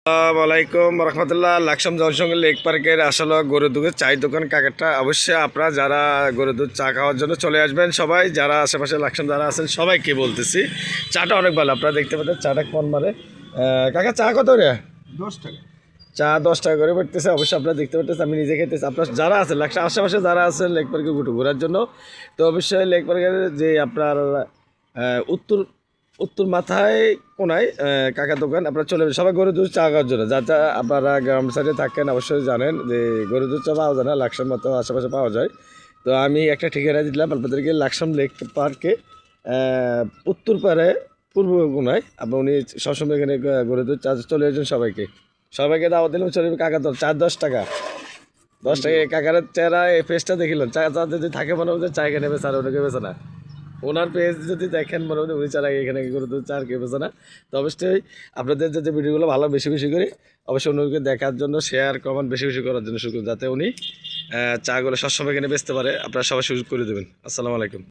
আসসালামাইকুম রহমতুল্লাহ। লাকসাম জনসংঘ লেক পার্কের আসলে গরুর দুধের চায়ের দোকান কাকেরটা। অবশ্যই আপনারা যারা গরুর দুধ চা খাওয়ার জন্য চলে আসবেন, সবাই যারা আশেপাশে লাকসাম যারা আছেন সবাইকে বলতেছি চাটা অনেক ভালো। আপনারা দেখতে পাচ্ছেন চাটা কম মারে। কাকা চা কত রে? 10 টাকা। চা 10 টাকা করে পড়তেছে। অবশ্যই আপনারা দেখতে পাচ্ছেন, আমি নিজে খেতেছি। আপনার যারা আছেন লাকসাম আশেপাশে যারা আছেন লেক পার্কে ঘোরার জন্য, তো অবশ্যই লেক পার্কের যে আপনার উত্তর উত্তর মাথায় কোনায় কাকা দোকান, আপনারা চলে যাবেন সবাই গরুর দুধ চা খাওয়ার জন্য। যাতে আপনারা গ্রাম সাইডে থাকেন অবশ্যই জানেন যে গরুর দুধ চা পাওয়া যায় না, লাকসাম মতো আশেপাশে পাওয়া যায়। তো আমি একটা ঠিকানা দিলাম আপনাদেরকে, লাকসাম লেক পার্কে উত্তর পাড়ে পূর্ব কোনায়। আপনি উনি সবসময় এখানে গরুর দুধ চা চলে যাচ্ছেন। সবাইকে দাওয়াত দিলাম, চলে যাবে। কাকা চা 10 টাকা। 10 টাকা কাকার চেহারা এই পেজটা দেখিলেন, চা চা যদি থাকে মনে হচ্ছে চা এখানে বেছে, আর ওনাকে বেছে না। ওনার পেজ যদি দেখেন মনে হচ্ছে উনি চারা এখানে করে তো চার কে বেছে না। তো অবশ্যই আপনাদের যদি ভিডিওগুলো ভালো বেশি বেশি করে অবশ্যই অন্যকে দেখার জন্য শেয়ার কমেন্ট বেশি বেশি করার জন্য শুরু করুন, যাতে উনি চাগুলো সবসময় এখানে বেচতে পারে। আপনারা সবাই সুযোগ করে দেবেন। আসসালামু আলাইকুম।